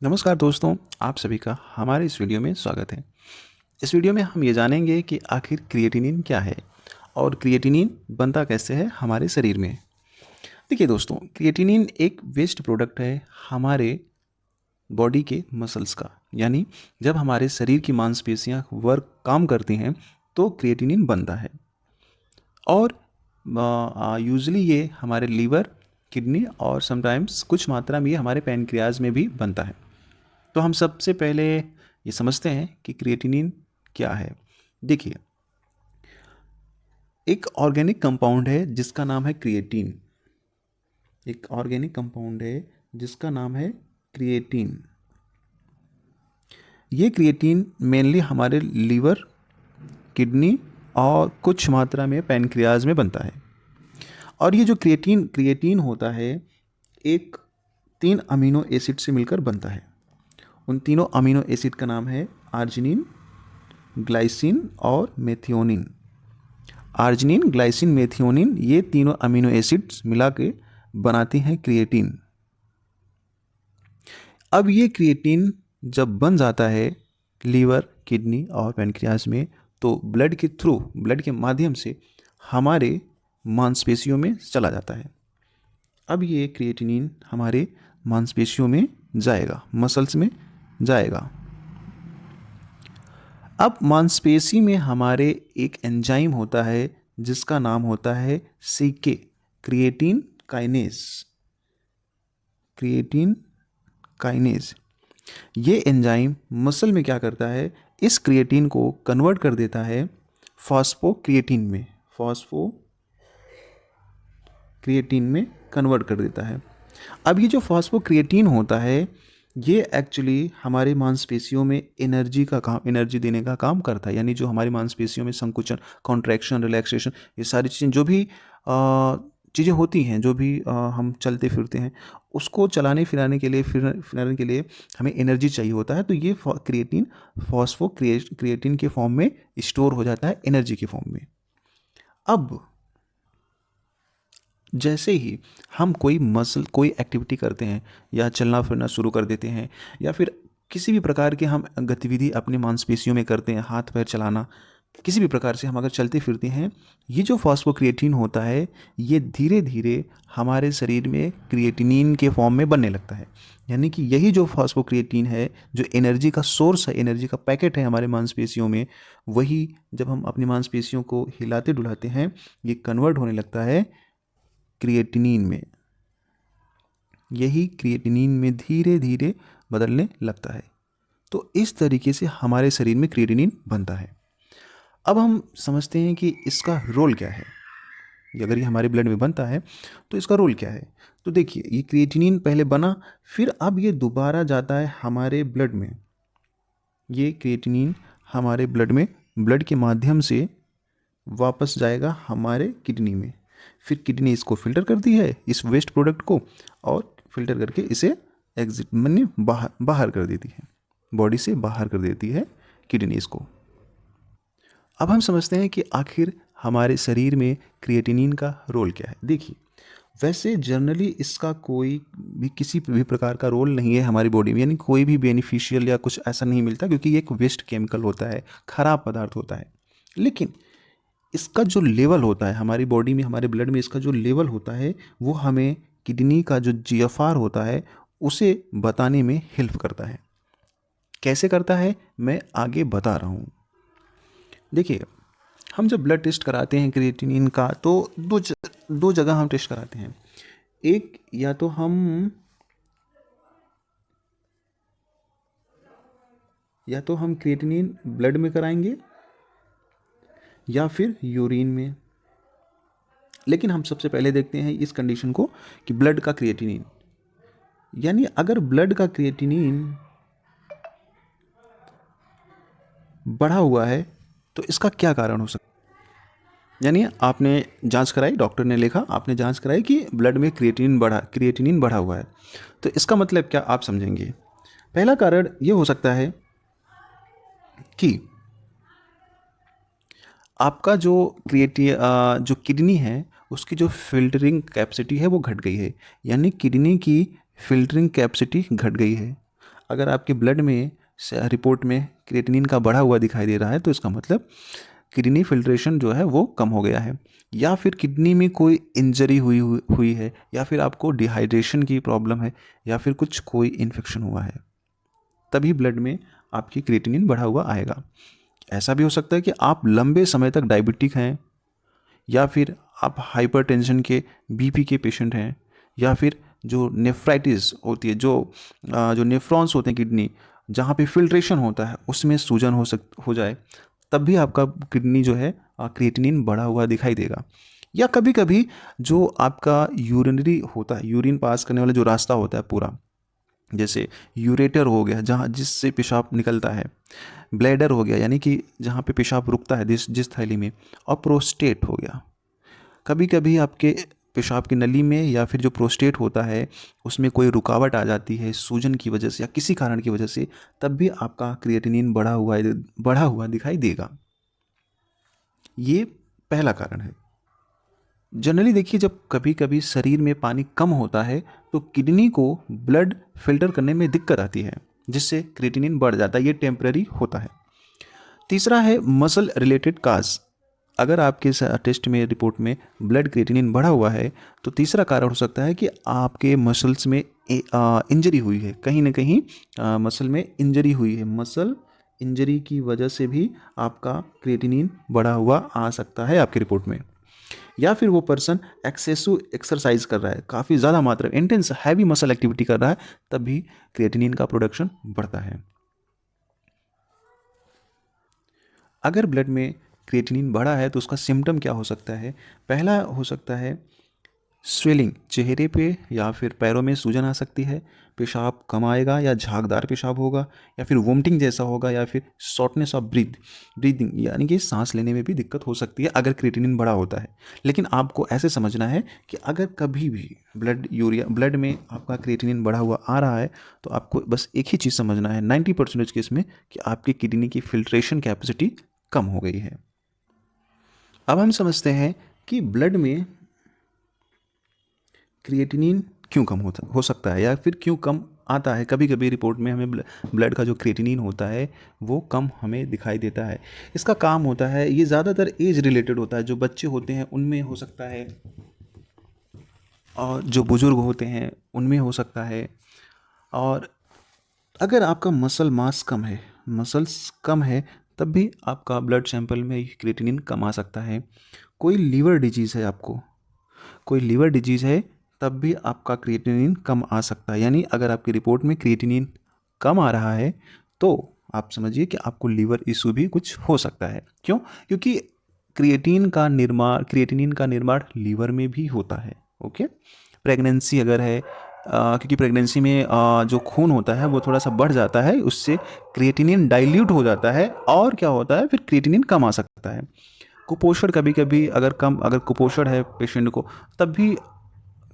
नमस्कार दोस्तों, आप सभी का हमारे इस वीडियो में स्वागत है। इस वीडियो में हम ये जानेंगे कि आखिर क्रिएटिनिन क्या है और क्रिएटिनिन बनता कैसे है हमारे शरीर में। देखिए दोस्तों, क्रिएटिनिन एक वेस्ट प्रोडक्ट है हमारे बॉडी के मसल्स का। यानी जब हमारे शरीर की मांसपेशियां काम करती हैं तो क्रिएटिनिन बनता है। और यूजुअली ये हमारे लीवर, किडनी और समटाइम्स कुछ मात्रा में ये हमारे पैनक्रियाज में भी बनता है। तो हम सबसे पहले ये समझते हैं कि क्रिएटिनिन क्या है। देखिए, एक ऑर्गेनिक कंपाउंड है जिसका नाम है क्रिएटिन। एक ऑर्गेनिक कंपाउंड है जिसका नाम है क्रिएटिन। ये क्रिएटिन मेनली हमारे लीवर, किडनी और कुछ मात्रा में पैनक्रियाज में बनता है। और ये जो क्रिएटिन क्रिएटिन होता है, एक 3 अमीनो एसिड से मिलकर बनता है। उन तीनों अमीनो एसिड का नाम है आर्जिनिन, ग्लाइसिन और मेथियोनिन। आर्जिनिन, ग्लाइसिन, मेथियोनिन, ये तीनों अमीनो एसिड्स मिला के बनाती हैं क्रिएटिन। अब ये क्रिएटिन जब बन जाता है लीवर, किडनी और पैनक्रियाज में, तो ब्लड के थ्रू, ब्लड के माध्यम से हमारे मांसपेशियों में चला जाता है। अब ये क्रिएटिनिन हमारे मांसपेशियों में जाएगा, मसल्स में जाएगा। अब मांसपेशी में हमारे एक एंजाइम होता है जिसका नाम होता है CK, creatine kinase. Creatine kinase, ये एंजाइम मसल में क्या करता है, इस क्रिएटिन को कन्वर्ट कर देता है फॉस्फोक्रिएटिन में। फॉस्फोक्रिएटिन में कन्वर्ट कर देता है। अब ये जो फॉस्फोक्रिएटिन होता है, ये एक्चुअली हमारे मांसपेशियों में एनर्जी देने का काम करता है। यानी जो हमारी मांसपेशियों में संकुचन, कॉन्ट्रैक्शन, रिलैक्सेशन, ये सारी चीज़ें जो भी चीज़ें होती हैं, जो भी हम चलते फिरते हैं, उसको चलाने फिराने के लिए हमें एनर्जी चाहिए होता है। तो ये क्रिएटिन क्रिएटिन के फॉर्म में स्टोर हो जाता है, एनर्जी के फॉर्म में। अब जैसे ही हम कोई एक्टिविटी करते हैं या चलना फिरना शुरू कर देते हैं, या फिर किसी भी प्रकार की हम गतिविधि अपने मांसपेशियों में करते हैं, हाथ पैर चलाना, किसी भी प्रकार से हम अगर चलते फिरते हैं, ये जो फॉस्फोक्रिएटिन होता है, ये धीरे धीरे हमारे शरीर में क्रिएटिनिन के फॉर्म में बनने लगता है। यानी कि यही जो फॉस्फोक्रिएटिन है, जो एनर्जी का सोर्स है, एनर्जी का पैकेट है हमारे मांसपेशियों में, वही जब हम अपनी मांसपेशियों को हिलाते डुलाते हैं, ये कन्वर्ट होने लगता है क्रिएटिनिन में। यही क्रिएटिनिन में धीरे धीरे बदलने लगता है। तो इस तरीके से हमारे शरीर में क्रिएटिनिन बनता है। अब हम समझते हैं कि इसका रोल क्या है। अगर ये हमारे ब्लड में बनता है तो इसका रोल क्या है। तो देखिए, ये क्रिएटिनिन पहले बना, फिर अब ये दोबारा जाता है हमारे ब्लड में। ये क्रिएटिनिन हमारे ब्लड में, ब्लड के माध्यम से वापस जाएगा हमारे किडनी में। फिर किडनी इसको फिल्टर करती है, इस वेस्ट प्रोडक्ट को, और फिल्टर करके इसे एग्जिट माने बाहर कर देती है, बॉडी से बाहर कर देती है किडनी इसको। अब हम समझते हैं कि आखिर हमारे शरीर में क्रिएटिनिन का रोल क्या है। देखिए, वैसे जनरली इसका कोई भी किसी भी प्रकार का रोल नहीं है हमारी बॉडी में, यानी कोई भी बेनिफिशियल या कुछ ऐसा नहीं मिलता, क्योंकि ये एक वेस्ट केमिकल होता है, खराब पदार्थ होता है। लेकिन इसका जो लेवल होता है हमारी बॉडी में, हमारे ब्लड में इसका जो लेवल होता है, वो हमें किडनी का जो जीएफआर होता है उसे बताने में हेल्प करता है। कैसे करता है, मैं आगे बता रहा हूँ। देखिए, हम जब ब्लड टेस्ट कराते हैं क्रिएटिनिन का, तो दो जगह हम टेस्ट कराते हैं। एक, या तो हम क्रिएटिनिन ब्लड में कराएंगे या फिर यूरिन में। लेकिन हम सबसे पहले देखते हैं इस कंडीशन को कि ब्लड का क्रिएटिनिन, यानी अगर ब्लड का क्रिएटिनिन बढ़ा हुआ है तो इसका क्या कारण हो सकता है। यानी आपने जांच कराई, डॉक्टर ने लिखा, आपने जांच कराई कि ब्लड में क्रिएटिनिन बढ़ा हुआ है, तो इसका मतलब क्या आप समझेंगे। पहला कारण ये हो सकता है कि आपका जो किडनी है, उसकी जो फ़िल्टरिंग कैपेसिटी है वो घट गई है। यानी किडनी की फ़िल्टरिंग कैपेसिटी घट गई है। अगर आपके ब्लड में रिपोर्ट में क्रिएटिनिन का बढ़ा हुआ दिखाई दे रहा है तो इसका मतलब किडनी फिल्ट्रेशन जो है वो कम हो गया है, या फिर किडनी में कोई इंजरी हुई है, या फिर आपको डिहाइड्रेशन की प्रॉब्लम है, या फिर कुछ कोई इन्फेक्शन हुआ है, तभी ब्लड में आपकी क्रिएटिनिन बढ़ा हुआ आएगा। ऐसा भी हो सकता है कि आप लंबे समय तक डायबिटिक हैं, या फिर आप हाइपरटेंशन के बीपी के पेशेंट हैं, या फिर जो नेफ्राइटिस होती है, जो नेफ्रॉन्स होते हैं किडनी जहाँ पे फिल्ट्रेशन होता है उसमें सूजन हो जाए, तब भी आपका किडनी जो है क्रिएटिनिन बढ़ा हुआ दिखाई देगा। या कभी कभी जो आपका यूरिनरी होता है, यूरिन पास करने वाला जो रास्ता होता है पूरा, जैसे यूरेटर हो गया जहाँ जिससे पेशाब निकलता है, ब्लैडर हो गया यानी कि जहाँ पे पेशाब रुकता है जिस थैली में, और प्रोस्टेट हो गया। कभी कभी आपके पेशाब की नली में या फिर जो प्रोस्टेट होता है उसमें कोई रुकावट आ जाती है सूजन की वजह से या किसी कारण की वजह से, तब भी आपका क्रिएटिनिन बढ़ा हुआ दिखाई देगा। ये पहला कारण है। जनरली देखिए, जब कभी कभी शरीर में पानी कम होता है तो किडनी को ब्लड फिल्टर करने में दिक्कत आती है, जिससे क्रिएटिनिन बढ़ जाता है। ये टेम्पररी होता है। तीसरा है मसल रिलेटेड काज। अगर आपके टेस्ट में रिपोर्ट में ब्लड क्रिएटिनिन बढ़ा हुआ है तो तीसरा कारण हो सकता है कि आपके मसल्स में इंजरी हुई है, कहीं ना कहीं मसल में इंजरी हुई है। मसल इंजरी की वजह से भी आपका क्रिएटिनिन बढ़ा हुआ आ सकता है आपकी रिपोर्ट में। या फिर वो पर्सन एक्सेसिव एक्सरसाइज कर रहा है, काफ़ी ज़्यादा मात्रा में इंटेंस हैवी मसल एक्टिविटी कर रहा है, तब भी क्रिएटिनिन का प्रोडक्शन बढ़ता है। अगर ब्लड में क्रिएटिनिन बढ़ा है तो उसका सिम्टम क्या हो सकता है? पहला हो सकता है स्वेलिंग, चेहरे पे या फिर पैरों में सूजन आ सकती है, पेशाब कम आएगा या झागदार पेशाब होगा, या फिर वोमिटिंग जैसा होगा, या फिर शॉर्टनेस ऑफ ब्रीदिंग यानी कि सांस लेने में भी दिक्कत हो सकती है अगर क्रिएटिनिन बढ़ा होता है। लेकिन आपको ऐसे समझना है कि अगर कभी भी ब्लड में आपका क्रिएटिनिन बढ़ा हुआ आ रहा है तो आपको बस एक ही चीज़ समझना है 90% केस में, कि आपकी किडनी की फिल्ट्रेशन कैपेसिटी कम हो गई है। अब हम समझते हैं कि ब्लड में क्रिएटिनिन क्यों कम हो सकता है, या फिर क्यों कम आता है। कभी कभी रिपोर्ट में हमें ब्लड का जो क्रिएटिनिन होता है वो कम हमें दिखाई देता है। इसका काम होता है, ये ज़्यादातर एज रिलेटेड होता है। जो बच्चे होते हैं उनमें हो सकता है, और जो बुज़ुर्ग होते हैं उनमें हो सकता है। और अगर आपका मसल्स कम है, तब भी आपका ब्लड सैंपल में क्रिएटिनिन कम आ सकता है। कोई लीवर डिजीज़ है आपको, कोई लीवर डिजीज़ है, तब भी आपका क्रिएटिनिन कम आ सकता है। यानी अगर आपकी रिपोर्ट में क्रिएटिनिन कम आ रहा है तो आप समझिए कि आपको लीवर इशू भी कुछ हो सकता है। क्यों? क्योंकि क्रिएटिनिन का निर्माण लीवर में भी होता है। ओके, प्रेगनेंसी अगर है, क्योंकि प्रेगनेंसी में जो खून होता है वो थोड़ा सा बढ़ जाता है, उससे क्रिएटिनिन डाइल्यूट हो जाता है, और क्या होता है फिर क्रिएटिनिन कम आ सकता है। कुपोषण, कभी कभी अगर कुपोषण है पेशेंट को, तब भी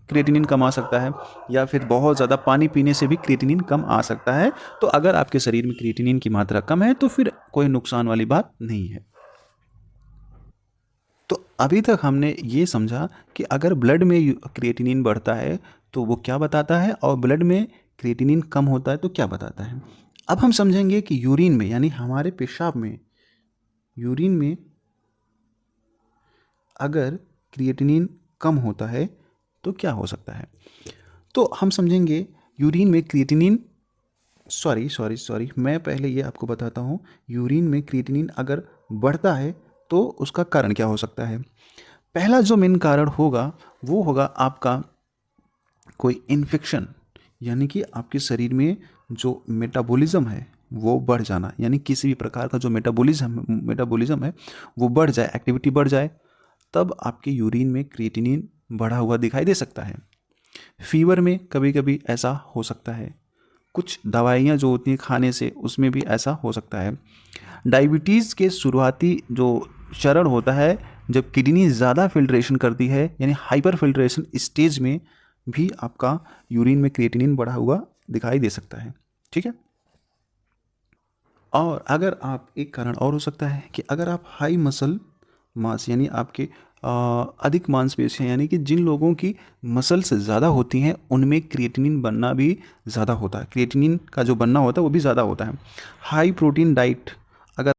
क्रिएटिनिन कम आ सकता है, या फिर बहुत ज़्यादा पानी पीने से भी क्रिएटिनिन कम आ सकता है। तो अगर आपके शरीर में क्रिएटिनिन की मात्रा कम है तो फिर कोई नुकसान वाली बात नहीं है। तो अभी तक हमने ये समझा कि अगर ब्लड में क्रिएटिनिन बढ़ता है तो वो क्या बताता है, और ब्लड में क्रिएटिनिन कम होता है तो क्या बताता है। अब हम समझेंगे कि यूरिन में, यानी हमारे पेशाब में, यूरिन में अगर क्रिएटिनिन कम होता है तो क्या हो सकता है। तो हम समझेंगे यूरिन में क्रिएटिनिन, सॉरी, मैं पहले ये आपको बताता हूँ। यूरिन में क्रिएटिनिन अगर बढ़ता है तो उसका कारण क्या हो सकता है। पहला जो मेन कारण होगा वो होगा आपका कोई इन्फेक्शन, यानी कि आपके शरीर में जो मेटाबॉलिज्म है वो बढ़ जाना, यानी किसी भी प्रकार का जो मेटाबॉलिज्म है वो बढ़ जाए, एक्टिविटी बढ़ जाए, तब आपके यूरिन में क्रिएटिनिन बढ़ा हुआ दिखाई दे सकता है। फीवर में कभी कभी ऐसा हो सकता है। कुछ दवाइयाँ जो होती हैं खाने से, उसमें भी ऐसा हो सकता है। डायबिटीज़ के शुरुआती जो चरण होता है, जब किडनी ज़्यादा फिल्ट्रेशन करती है, यानी हाइपर फिल्ट्रेशन स्टेज में भी आपका यूरिन में क्रिएटिनिन बढ़ा हुआ दिखाई दे सकता है। ठीक है। और अगर आप, एक कारण और हो सकता है कि अगर आप हाई मसल मास, यानी आपके अधिक मांसपेशियाँ यानी कि जिन लोगों की मसल्स ज़्यादा होती हैं उनमें क्रिएटिनिन बनना भी ज़्यादा होता है, क्रिएटिनिन का जो बनना होता है वो भी ज़्यादा होता है। High protein diet